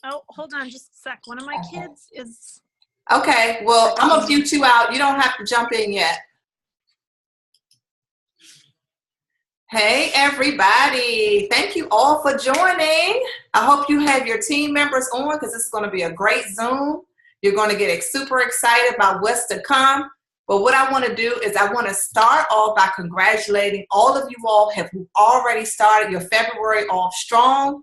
Oh, hold on just a sec. One of my kids is... Okay, well, I'm gonna mute you out. You don't have to jump in yet. Hey, everybody. Thank you all for joining. I hope you have your team members on because it's going to be a great Zoom. You're going to get super excited about what's to come. But what I want to do is I want to start off by congratulating all of you all who already started your February off strong.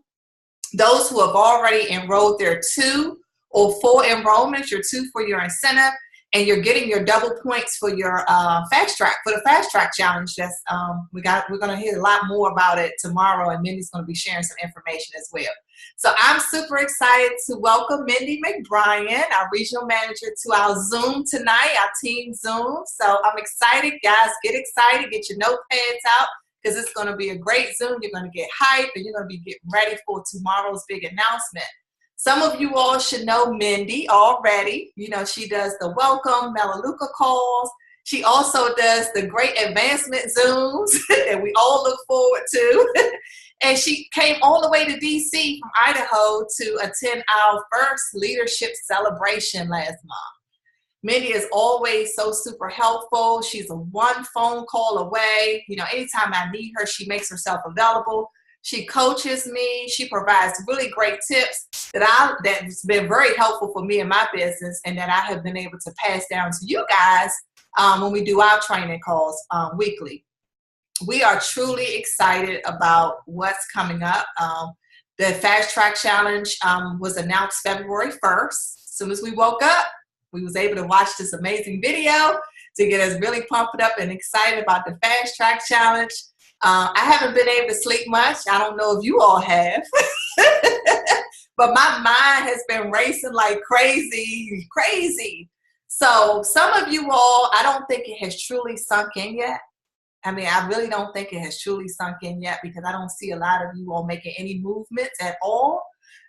Those who have already enrolled their 2 or 4 enrollments, your 2 for your incentive, and you're getting your double points for your fast track, for the fast track challenge. That's we're gonna hear a lot more about it tomorrow, and Mindy's gonna be sharing some information as well. So I'm super excited to welcome Mindy McBrien, our regional manager, to our Zoom tonight, our team Zoom. So I'm excited, guys. Get excited, get your notepads out, because it's gonna be a great Zoom. You're gonna get hyped, and you're gonna be getting ready for tomorrow's big announcement. Some of you all should know Mindy already. You know, she does the welcome Melaleuca calls. She also does the great advancement Zooms that we all look forward to. And she came all the way to DC from Idaho to attend our first leadership celebration last month. Mindy is always so super helpful. She's a 1 phone call away. You know, anytime I need her, she makes herself available. She coaches me. She provides really great tips that's been very helpful for me in my business, and that I have been able to pass down to you guys when we do our training calls weekly. We are truly excited about what's coming up. The Fast Track Challenge was announced February 1st. As soon as we woke up, we was able to watch this amazing video to get us really pumped up and excited about the Fast Track Challenge. I haven't been able to sleep much. I don't know if you all have. But my mind has been racing like crazy. So some of you all, I don't think it has truly sunk in yet. I mean, I really don't think it has truly sunk in yet, because I don't see a lot of you all making any movements at all.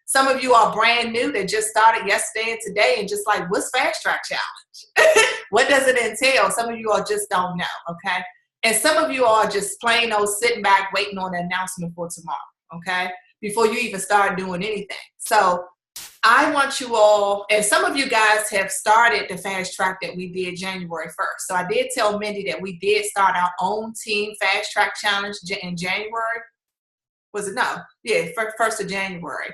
Some of you are brand new that just started yesterday and today and just like, what's Fast Track Challenge? What does it entail? Some of you all just don't know, okay? And some of you are just plain old sitting back waiting on the announcement for tomorrow, okay? Before you even start doing anything. So I want you all, and some of you guys have started the fast track that we did January 1st. So I did tell Mindy that we did start our own team fast track challenge in January. Was it? No. Yeah, 1st of January.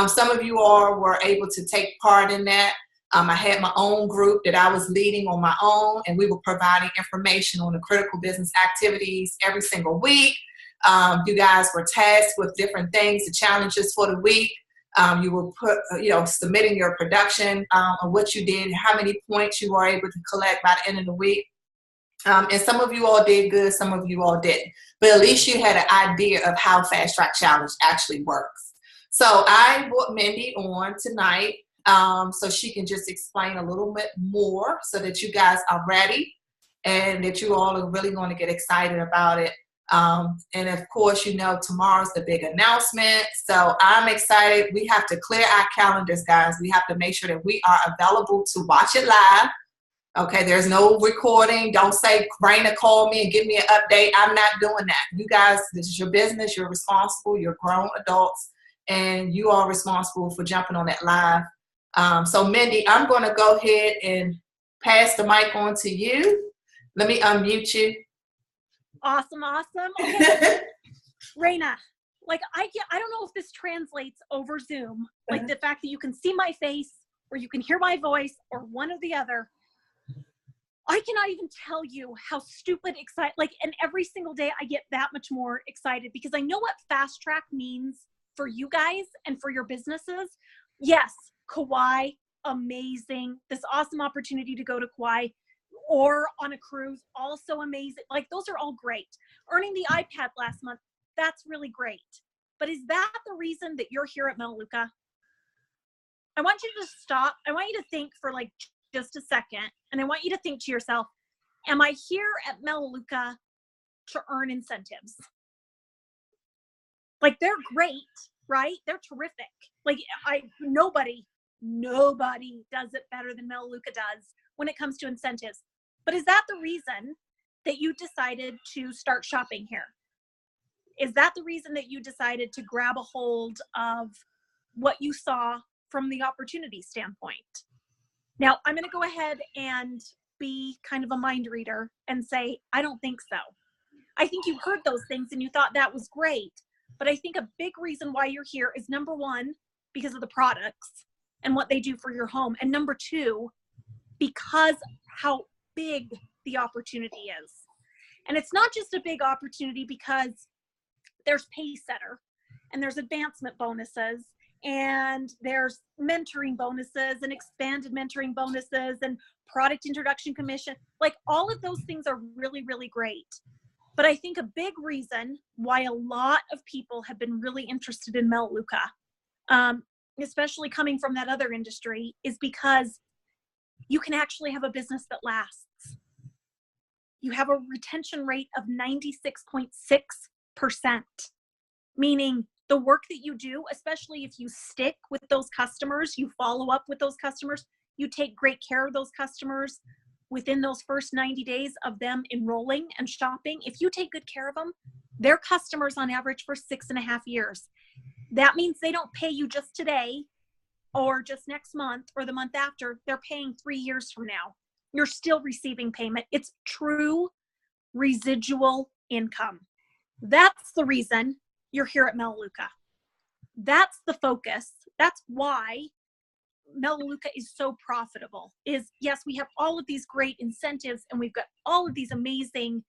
Some of you all were able to take part in that. I had my own group that I was leading on my own, and we were providing information on the critical business activities every single week. You guys were tasked with different things, the challenges for the week. You were submitting your production of what you did, how many points you were able to collect by the end of the week. And some of you all did good, some of you all didn't. But at least you had an idea of how Fast Track Challenge actually works. So I brought Mindy on tonight so she can just explain a little bit more so that you guys are ready and that you all are really going to get excited about it. And of course, you know, tomorrow's the big announcement. So I'm excited. We have to clear our calendars, guys. We have to make sure that we are available to watch it live. Okay, there's no recording. Don't say, Raina, call me and give me an update. I'm not doing that. You guys, this is your business. You're responsible. You're grown adults, and you are responsible for jumping on that live. So Mindy, I'm going to go ahead and pass the mic on to you. Let me unmute you. Awesome. Okay. Raina, like I don't know if this translates over Zoom, like the fact that you can see my face or you can hear my voice or one or the other. I cannot even tell you how stupid excited, and every single day I get that much more excited because I know what fast track means for you guys and for your businesses. Yes, Kauai, amazing. This awesome opportunity to go to Kauai or on a cruise, also amazing. Like, those are all great. Earning the iPad last month, that's really great. But is that the reason that you're here at Melaleuca? I want you to stop. I want you to think for just a second. And I want you to think to yourself, am I here at Melaleuca to earn incentives? Like, they're great, right? They're terrific. Like, nobody does it better than Melaleuca does when it comes to incentives. But is that the reason that you decided to start shopping here? Is that the reason that you decided to grab a hold of what you saw from the opportunity standpoint. Now, I'm going to go ahead and be kind of a mind reader and say, I don't think so. I think you heard those things and you thought that was great. But I think a big reason why you're here is, number one, because of the products and what they do for your home. And number two, because how big the opportunity is. And it's not just a big opportunity because there's Pacesetter and there's advancement bonuses and there's mentoring bonuses and expanded mentoring bonuses and product introduction commission. Like, all of those things are really, really great. But I think a big reason why a lot of people have been really interested in Melaleuca, especially coming from that other industry, is because you can actually have a business that lasts. You have a retention rate of 96.6%, meaning the work that you do, especially if you stick with those customers, you follow up with those customers, you take great care of those customers within those first 90 days of them enrolling and shopping. If you take good care of them, they're customers on average for 6.5 years. That means they don't pay you just today or just next month or the month after. They're paying 3 years from now. You're still receiving payment. It's true residual income. That's the reason you're here at Melaleuca. That's the focus. That's why Melaleuca is so profitable. Is, yes, we have all of these great incentives and we've got all of these amazing,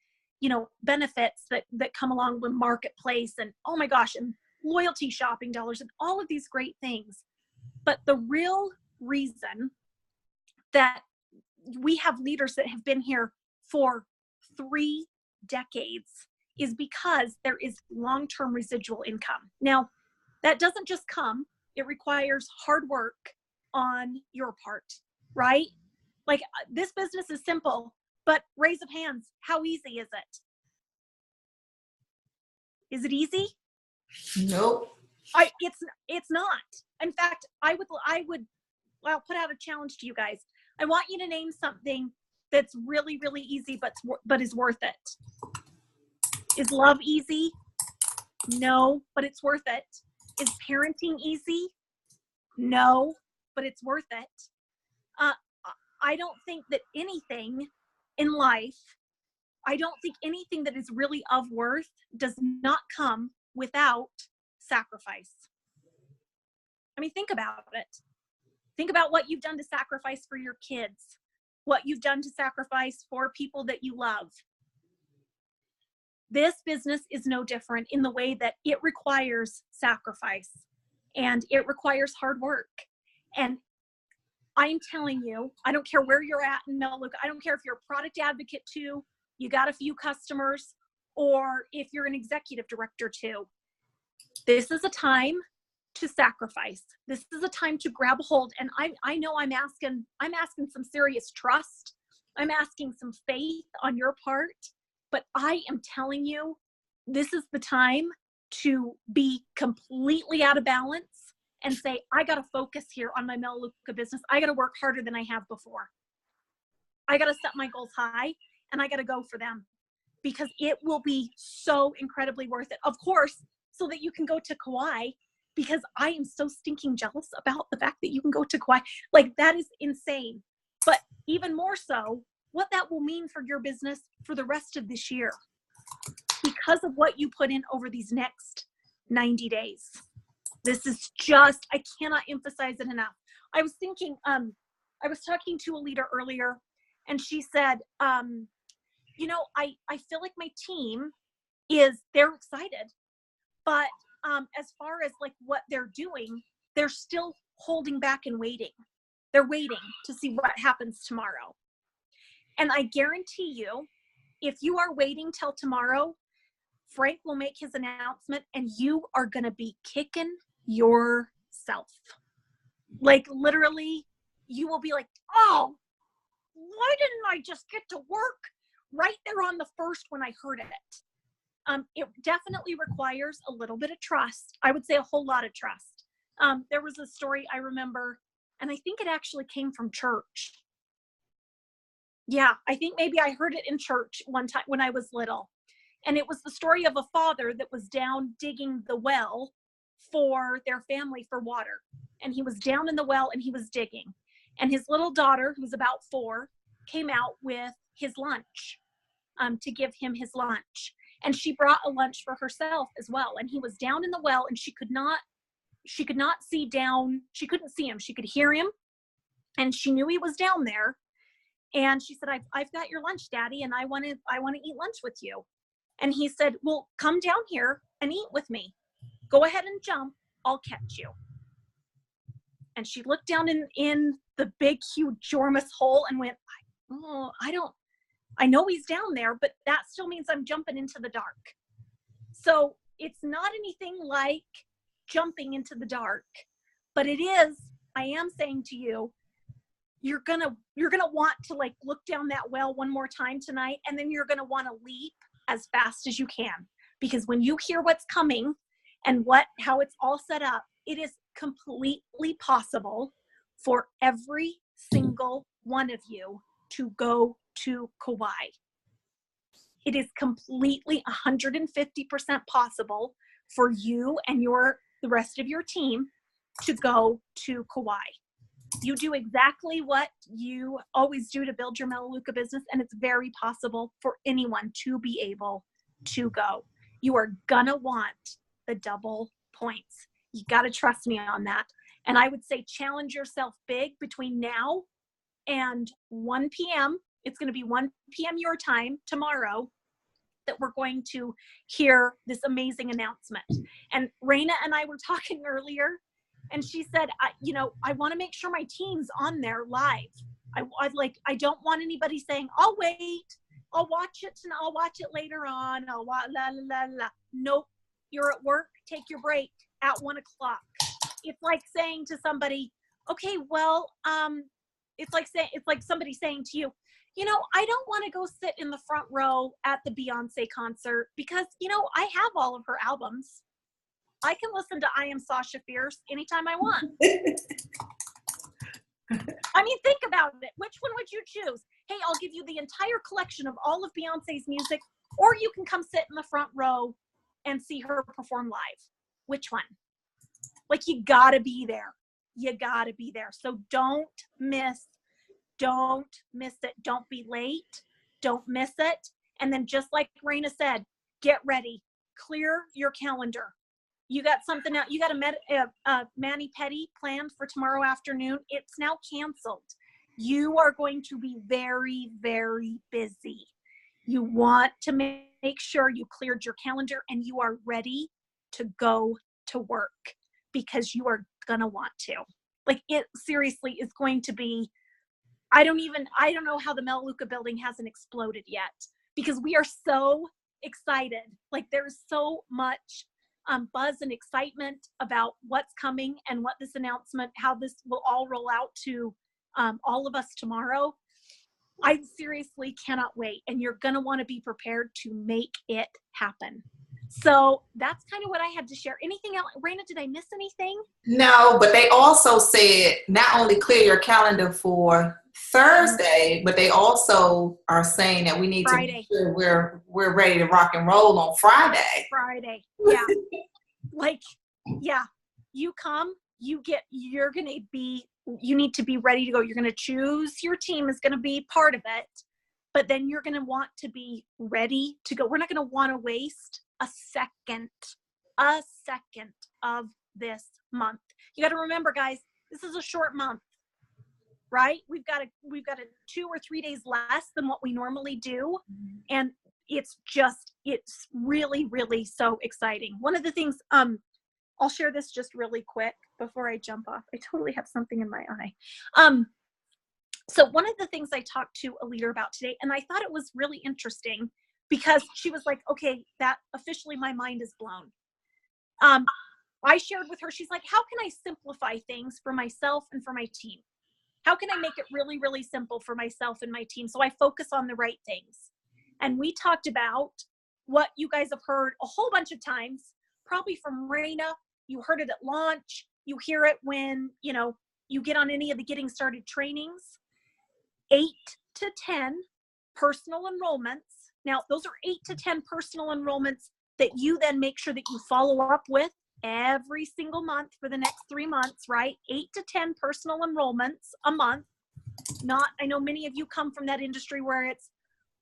benefits that come along with marketplace and, oh my gosh, and loyalty shopping dollars and all of these great things. But the real reason that we have leaders that have been here for 3 decades is because there is long-term residual income. Now, that doesn't just come, it requires hard work on your part, right? Like, this business is simple, but raise of hands, how easy is it? Is it easy? Nope. It's not. In fact, I would put out a challenge to you guys. I want you to name something that's really, really easy, but is worth it. Is love easy? No, but it's worth it. Is parenting easy? No, but it's worth it. I don't think that anything in life, I don't think anything that is really of worth does not come without sacrifice. I mean, think about it. Think about what you've done to sacrifice for your kids, what you've done to sacrifice for people that you love. This business is no different in the way that it requires sacrifice and it requires hard work. And I'm telling you, I don't care where you're at in Melaleuca. I don't care if you're a product advocate too, you got a few customers, or if you're an executive director too. This is a time to sacrifice. This is a time to grab a hold. And I know I'm asking some serious trust. I'm asking some faith on your part, but I am telling you, this is the time to be completely out of balance and say, I got to focus here on my Melaleuca business. I got to work harder than I have before. I got to set my goals high and I got to go for them because it will be so incredibly worth it. Of course, so that you can go to Kauai, because I am so stinking jealous about the fact that you can go to Kauai. Like, that is insane. But even more so, what that will mean for your business for the rest of this year because of what you put in over these next 90 days. This is just, I cannot emphasize it enough. I was thinking, I was talking to a leader earlier and she said, I feel like my team they're excited, but as far as like what they're doing, they're still holding back and waiting. They're waiting to see what happens tomorrow. And I guarantee you, if you are waiting till tomorrow, Frank will make his announcement and you are going to be kicking yourself. Like, literally, you will be like, oh, why didn't I just get to work right there on the first when I heard it? It definitely requires a little bit of trust. I would say a whole lot of trust. There was a story I remember, and I think it actually came from church. Yeah, I think maybe I heard it in church one time when I was little. And it was the story of a father that was down digging the well for their family for water. And he was down in the well and he was digging. And his little daughter, who was about 4, came out with his lunch to give him his lunch. And she brought a lunch for herself as well. And he was down in the well and she could not see down. She couldn't see him. She could hear him. And she knew he was down there. And she said, I've got your lunch, Daddy, and I want to eat lunch with you. And he said, well, come down here and eat with me. Go ahead and jump. I'll catch you. And she looked down in the big, huge, enormous hole and went, oh, I know he's down there, but that still means I'm jumping into the dark. So it's not anything like jumping into the dark, but it is, I am saying to you, you're gonna want to like look down that well one more time tonight, and then you're gonna want to leap as fast as you can, because when you hear what's coming and how it's all set up, it is completely possible for every single one of you to go to Kauai. It is completely 150% possible for you and the rest of your team to go to Kauai. You do exactly what you always do to build your Melaleuca business, and it's very possible for anyone to be able to go. You are gonna want the double points. You gotta trust me on that. And I would say challenge yourself big between now and 1 p.m. It's gonna be 1 p.m. your time tomorrow that we're going to hear this amazing announcement. And Raina and I were talking earlier, and she said, I want to make sure my team's on there live. I don't want anybody saying, I'll wait, I'll watch it and I'll watch it later on. I'll watch la la la la. Nope. You're at work, take your break at 1 o'clock. It's like saying to somebody, okay, well, it's like somebody saying to you, I don't want to go sit in the front row at the Beyonce concert because, I have all of her albums. I can listen to I Am Sasha Fierce anytime I want. I mean, think about it. Which one would you choose? Hey, I'll give you the entire collection of all of Beyonce's music, or you can come sit in the front row and see her perform live. Which one? Like, you gotta be there. You gotta be there. So don't miss it. Don't be late. Don't miss it. And then just like Raina said, get ready. Clear your calendar. You got something out. You got a mani-pedi planned for tomorrow afternoon. It's now canceled. You are going to be very, very busy. You want to make sure you cleared your calendar and you are ready to go to work, because you are going to want to. Like, it seriously is going to be, I don't know how the Melaleuca building hasn't exploded yet, because we are so excited. Like, there's so much buzz and excitement about what's coming and what this announcement, how this will all roll out to all of us tomorrow. I seriously cannot wait, and you're going to want to be prepared to make it happen. So that's kind of what I had to share. Anything else? Raina, did I miss anything? No, but they also said not only clear your calendar for Thursday, but they also are saying that we need to make sure we're ready to rock and roll on Friday. Yeah. You come, you need to be ready to go. You're going to choose your team is going to be part of it, but then you're going to want to be ready to go. We're not going to want to waste a second of this month. You got to remember, guys, this is a short month, right? We've got 2 or 3 days less than what we normally do. And it's really, really so exciting. One of the things, I'll share this just really quick before I jump off. I totally have something in my eye. So one of the things I talked to a leader about today, and I thought it was really interesting, because she was like, okay, that officially my mind is blown. I shared with her, she's like, how can I simplify things for myself and for my team? How can I make it really, really simple for myself and my team so I focus on the right things? And we talked about what you guys have heard a whole bunch of times, probably from Raina. You heard it at launch. You hear it when, you get on any of the Getting Started trainings. 8 to 10 personal enrollments. Now, those are 8 to 10 personal enrollments that you then make sure that you follow up with every single month for the next 3 months, right? 8 to 10 personal enrollments a month. I know many of you come from that industry where it's,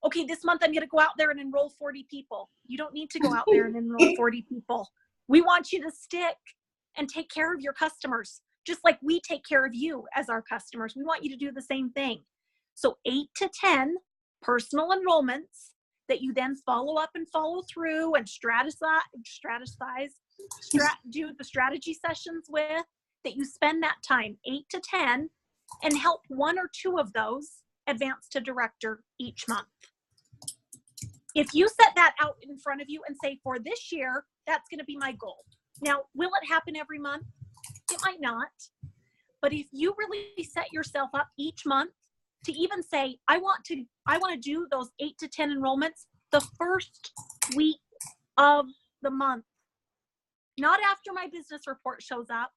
okay, this month I'm going to go out there and enroll 40 people. You don't need to go out there and enroll 40 people. We want you to stick and take care of your customers, just like we take care of you as our customers. We want you to do the same thing. So 8 to 10 personal enrollments that you then follow up and follow through and do the strategy sessions with, that you spend that time, 8 to 10, and help 1 or 2 of those advance to director each month. If you set that out in front of you and say, for this year, that's going to be my goal. Now, will it happen every month? It might not. But if you really set yourself up each month to even say, I want to do those 8 to 10 enrollments the first week of the month, not after my business report shows up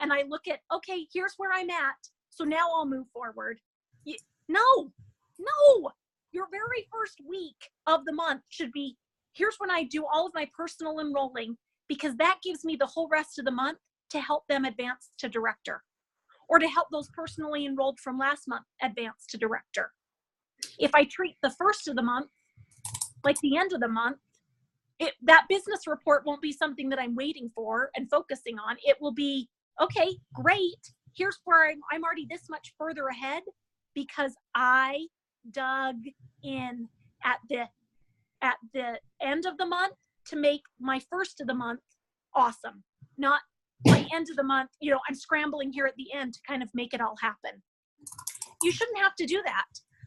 and I look at, okay, here's where I'm at, so now I'll move forward. No. Your very first week of the month should be, here's when I do all of my personal enrolling, because that gives me the whole rest of the month to help them advance to director, or to help those personally enrolled from last month advance to director. If I treat the first of the month like the end of the month, that business report won't be something that I'm waiting for and focusing on. It will be, okay, great. Here's where I'm already this much further ahead because I dug in at the end of the month to make my first of the month awesome. Not my end of the month, I'm scrambling here at the end to kind of make it all happen. You shouldn't have to do that.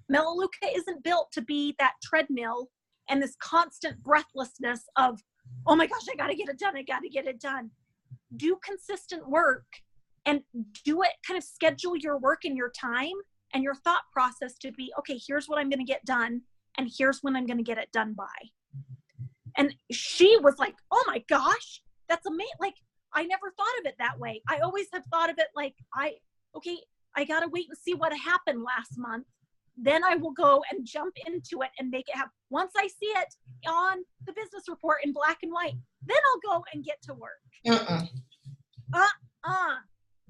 Melaleuca isn't built to be that treadmill and this constant breathlessness of, oh my gosh, I got to get it done. Do consistent work and do it, kind of schedule your work and your time and your thought process to be, okay, here's what I'm going to get done and here's when I'm going to get it done by. And she was like, oh my gosh, that's amazing. Like, I never thought of it that way. I always have thought of it like, I got to wait and see what happened last month. Then I will go and jump into it and make it happen. Once I see it on the business report in black and white, then I'll go and get to work.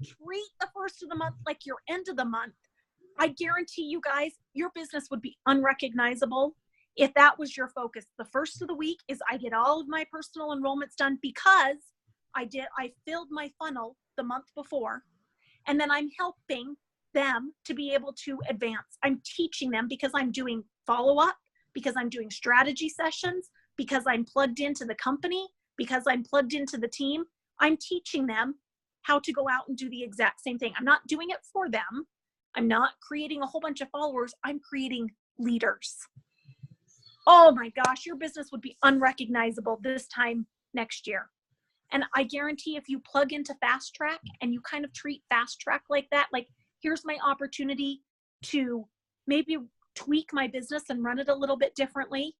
Treat the first of the month like your end of the month. I guarantee you guys, your business would be unrecognizable if that was your focus. The first of the week is I get all of my personal enrollments done because I filled my funnel the month before, and then I'm helping them to be able to advance. I'm teaching them because I'm doing follow-up, because I'm doing strategy sessions, because I'm plugged into the company, because I'm plugged into the team. I'm teaching them how to go out and do the exact same thing. I'm not doing it for them. I'm not creating a whole bunch of followers. I'm creating leaders. Oh my gosh, your business would be unrecognizable this time next year. And I guarantee if you plug into Fast Track and you kind of treat Fast Track like that, like, here's my opportunity to maybe tweak my business and run it a little bit differently.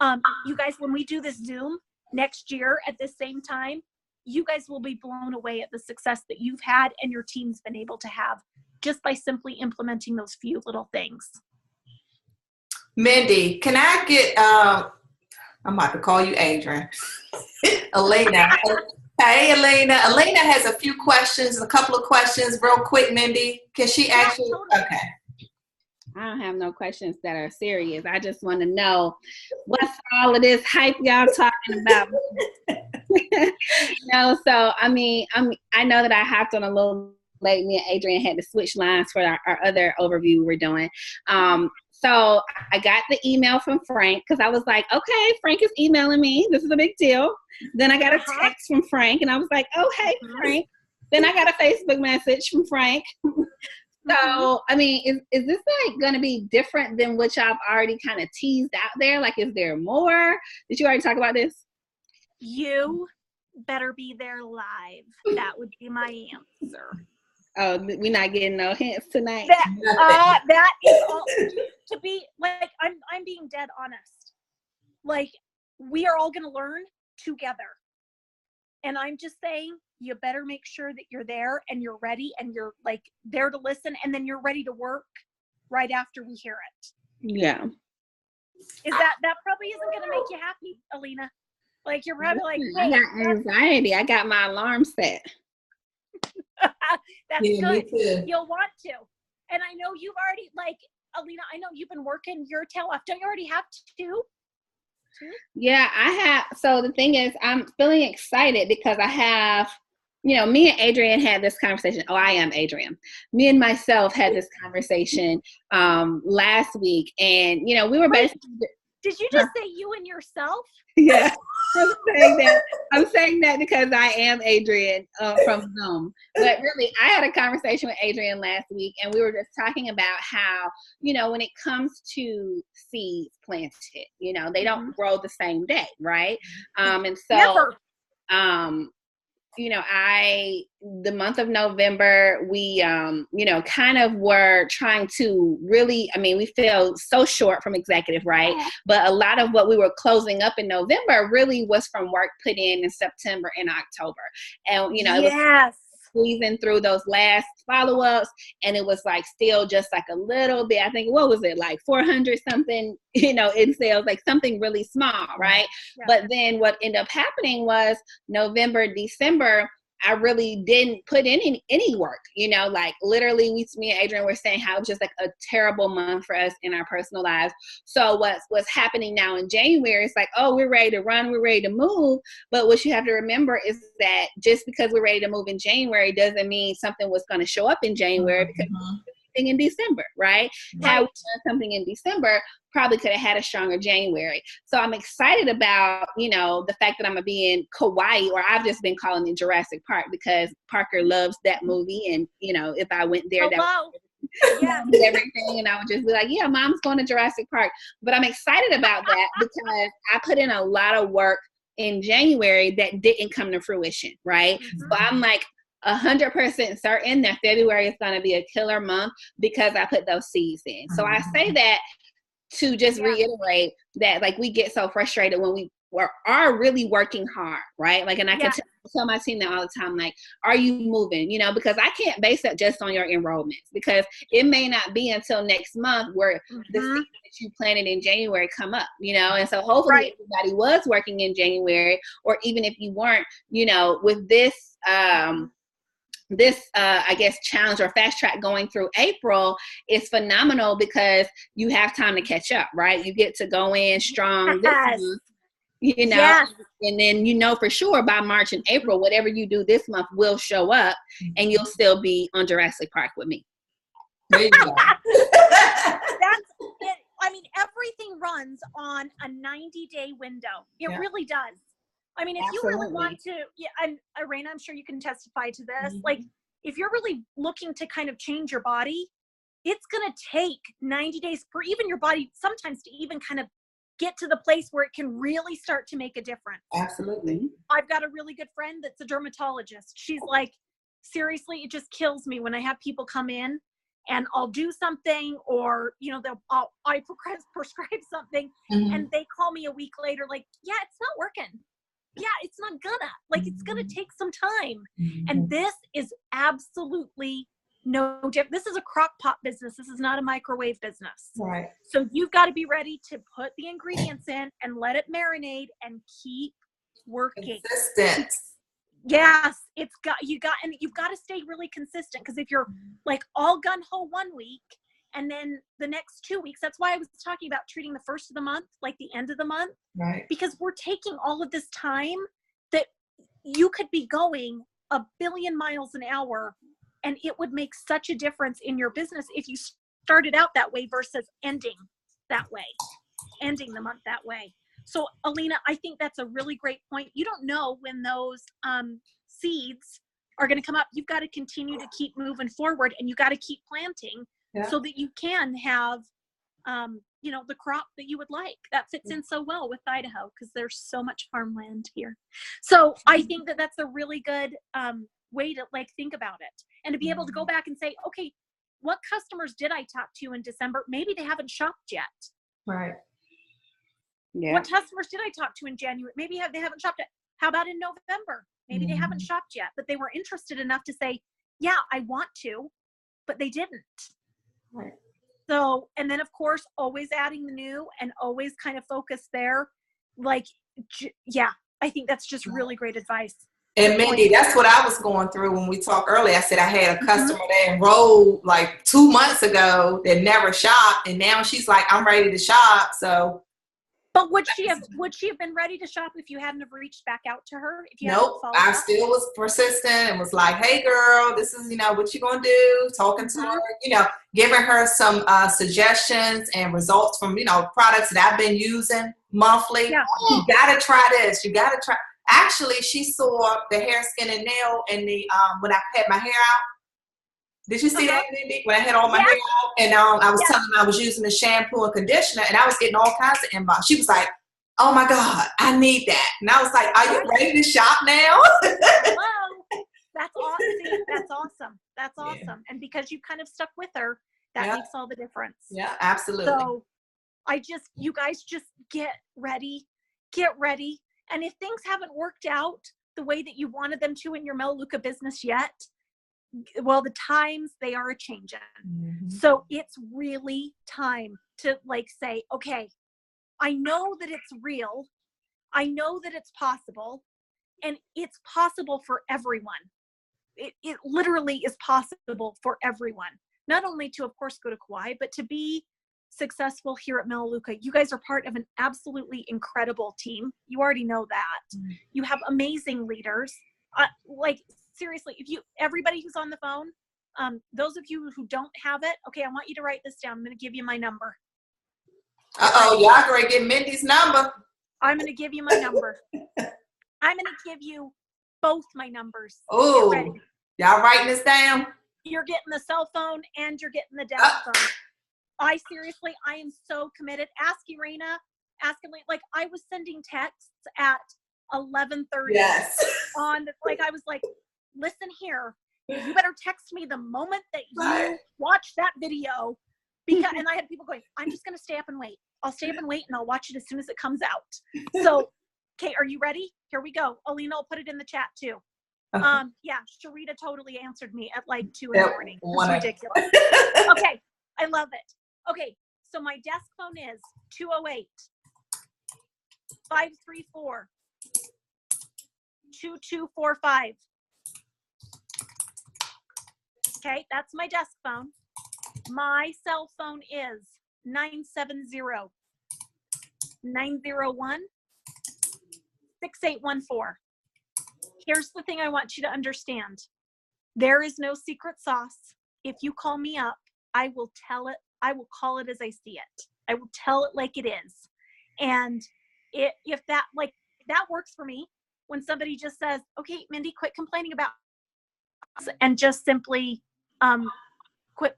You guys, when we do this Zoom next year at the same time, you guys will be blown away at the success that you've had and your team's been able to have just by simply implementing those few little things. Mindy, can I get, I'm about to call you Adrian. Elena. Hey, Elena. Elena has a few questions, a couple of questions real quick, Mindy. Can she actually? Totally. Okay. I don't have no questions that are serious. I just want to know what's all of this hype y'all talking about. So I know that I hopped on a little late. Me and Adrian had to switch lines for our other overview we're doing. So I got the email from Frank because I was like, okay, Frank is emailing me. This is a big deal. Then I got a text from Frank and I was like, oh, hey, Frank. Then I got a Facebook message from Frank. So, is this like going to be different than what y'all have already kind of teased out there? Like, is there more? Did you already talk about this? You better be there live. That would be my answer. Oh, we're not getting no hints tonight. That is all, to be like, I'm being dead honest. Like, we are all going to learn together. And I'm just saying, you better make sure that you're there and you're ready and you're like there to listen and then you're ready to work right after we hear it. Yeah. Is that probably isn't going to make you happy, Alina? Like you're probably like, I hey, got anxiety. I got my alarm set. that's Yeah, me good. too. You'll want to. And I know you've already, like, Alina, I know you've been working your tail off. Don't you already have two? Yeah, I have. So the thing is, I'm feeling excited because I have, me and Adrian had this conversation. Oh, I am Adrian. Me and myself had this conversation last week, and we were basically. Did you just say you and yourself? Yeah, I'm saying that because I am Adrian from Zoom. But really, I had a conversation with Adrian last week, and we were just talking about how, when it comes to seeds planted, they don't grow the same day, right? And so, Never. the month of November, we, kind of were trying to really, we feel so short from executive, right? But a lot of what we were closing up in November really was from work put in September and October. And, it was squeezing through those last follow-ups, and it was like still just like a little bit, I think, what was it, like 400 something, in sales, like something really small, right? Yeah. But then what ended up happening was November, December, I really didn't put in any work, like literally me and Adrian were saying how it was just like a terrible month for us in our personal lives. So what's happening now in January, it's like, oh, we're ready to run, we're ready to move. But what you have to remember is that just because we're ready to move in January doesn't mean something was going to show up in January, because in December, right? Had we done something in December, probably could have had a stronger January. So I'm excited about, the fact that I'm going to be in Kauai, or I've just been calling it Jurassic Park because Parker loves that movie. And, if I went there, that would be everything. And I would just be like, yeah, Mom's going to Jurassic Park. But I'm excited about that because I put in a lot of work in January that didn't come to fruition, right? So I'm like 100% certain that February is going to be a killer month because I put those seeds in. So I say that to just reiterate that, like, we get so frustrated when we are really working hard, right? Like, and I can tell my team that all the time, like, are you moving? Because I can't base it just on your enrollments, because it may not be until next month where the seeds that you planted in January come up, and so hopefully everybody was working in January, or even if you weren't, with this, I guess, challenge or fast track going through April is phenomenal because you have time to catch up, right? You get to go in strong this month, and then, for sure by March and April, whatever you do this month will show up and you'll still be on Jurassic Park with me. There you go. That's it. I mean, everything runs on a 90-day window. It really does. I mean, if you really want to, and Irena, I'm sure you can testify to this. Like, if you're really looking to kind of change your body, it's going to take 90 days for even your body sometimes to even kind of get to the place where it can really start to make a difference. Absolutely. I've got a really good friend that's a dermatologist. She's like, seriously, it just kills me when I have people come in and I'll do something, or, I prescribe something and they call me a week later, like, yeah, it's not working. Yeah, it's not gonna. Like, it's gonna take some time. And this is absolutely no different. This is a crock pot business. This is not a microwave business. Right. So you've got to be ready to put the ingredients in and let it marinate and keep working. Consistent. Yes, you've got to stay really consistent, because if you're like all gun ho one week and then the next 2 weeks, that's why I was talking about treating the first of the month like the end of the month. Right. Because we're taking all of this time that you could be going 1 billion miles an hour, and it would make such a difference in your business if you started out that way versus ending the month that way. So, Alina, I think that's a really great point. You don't know when those seeds are going to come up. You've got to continue to keep moving forward, and you got to keep planting so that you can have, the crop that you would like. That fits in so well with Idaho because there's so much farmland here. So I think that that's a really good way to think about it, and to be able to go back and say, okay, what customers did I talk to in December? Maybe they haven't shopped yet. Right. Yeah. What customers did I talk to in January? Maybe they haven't shopped yet. How about in November? Maybe they haven't shopped yet, but they were interested enough to say, yeah, I want to, but they didn't. Right. So, and then of course, always adding the new and always kind of focus there. Like, I think that's just really great advice. And Mindy, that's what I was going through when we talked earlier. I said I had a customer that enrolled like 2 months ago that never shopped, and now she's like, I'm ready to shop. So, but would she have been ready to shop if you hadn't have reached back out to her? If you nope, I still was persistent and was like, hey girl, this is, what you gonna do? Talking to her, giving her some suggestions and results from, products that I've been using monthly. Yeah. You gotta try this. You gotta try. Actually, she saw the hair, skin, and nail in the when I had my hair out. Did you see that, Mindy? When I had all my hair out, and I was telling her I was using the shampoo and conditioner, and I was getting all kinds of inbox. She was like, "Oh my God, I need that!" And I was like, "Are you ready to shop now?" Hello, that's awesome. That's awesome. That's awesome. Yeah. And because you kind of stuck with her, that makes all the difference. Yeah, absolutely. So, you guys just get ready. Get ready. And if things haven't worked out the way that you wanted them to in your Melaleuca business yet, well, the times, they are a-changing. So it's really time to say, okay, I know that it's real. I know that it's possible. And it's possible for everyone. It literally is possible for everyone. Not only to, of course, go to Kauai, but to be successful here at Melaleuca. You guys are part of an absolutely incredible team. You already know that. You have amazing leaders. Seriously, everybody who's on the phone, those of you who don't have it, okay, I want you to write this down. I'm going to give you my number. Y'all going to get Mindy's number. I'm going to give you my number. I'm going to give you both my numbers. Oh, y'all writing this down? You're getting the cell phone and you're getting the desk phone. I am so committed. Ask Irena, I was sending texts at 11:30. Yes. I was like, listen here, you better text me the moment that you watch that video, and I had people going, I'm just going to stay up and wait. I'll stay up and wait, and I'll watch it as soon as it comes out. So, okay, are you ready? Here we go. Alina will put it in the chat too. Yeah, Sharita totally answered me at 2 in the morning. It's ridiculous. Okay, I love it. Okay, so my desk phone is 208-534-2245. Okay, that's my desk phone. My cell phone is 970-901-6814. Here's the thing I want you to understand. There is no secret sauce. If you call me up, I will tell it. I will call it as I see it. I will tell it like it is. And if that works for me, when somebody just says, okay, Mindy, quit complaining about, and just simply quit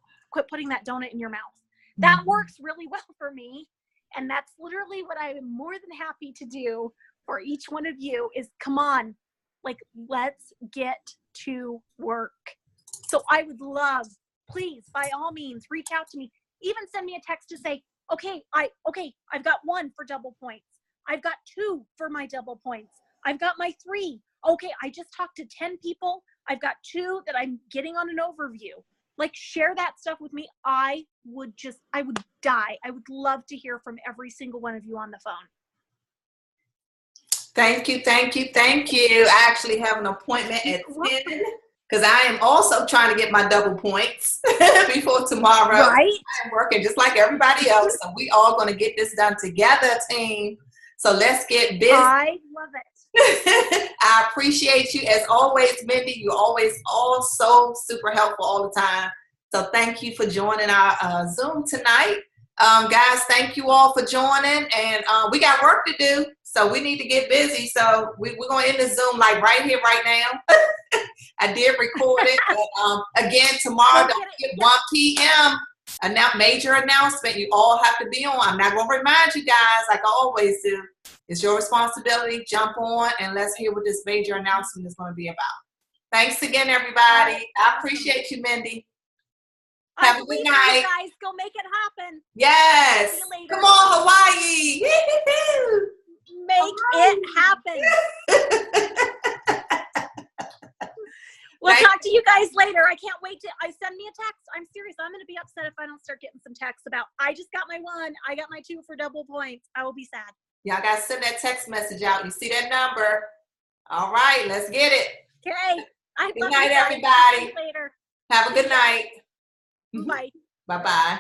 putting that donut in your mouth. That works really well for me. And that's literally what I am more than happy to do for each one of you is, come on, let's get to work. So I would love, please, by all means, reach out to me. Even send me a text to say, okay, I've got 1 for double points. I've got 2 for my double points. I've got my 3. Okay, I just talked to 10 people. I've got 2 that I'm getting on an overview. Share that stuff with me. I would die. I would love to hear from every single one of you on the phone. Thank you. I actually have an appointment at 10 because I am also trying to get my double points before tomorrow. Right. I'm working just like everybody else. So we all going to get this done together, team. So let's get busy. I love it. I appreciate you as always, Mindy. You're always so super helpful all the time. So thank you for joining our Zoom tonight. Guys, thank you all for joining. And we got work to do. So we need to get busy. So we're going to end the Zoom right here, right now. I did record it. But, again, tomorrow, don't forget 1 p.m. Major announcement. You all have to be on. I'm not going to remind you guys like I always do. It's your responsibility. Jump on and let's hear what this major announcement is going to be about. Thanks again, everybody. I appreciate you, Mindy. Have a good night. You guys, go make it happen. Yes. Come on, Hawaii. Make it happen. We'll talk to you guys later. I can't wait to send me a text. I'm serious. I'm going to be upset if I don't start getting some texts about, I just got my 1. I got my 2 for double points. I will be sad. Y'all got to send that text message out. You see that number? All right, let's get it. Okay. Good night, everybody. Later. Have a good night. Bye. Bye-bye.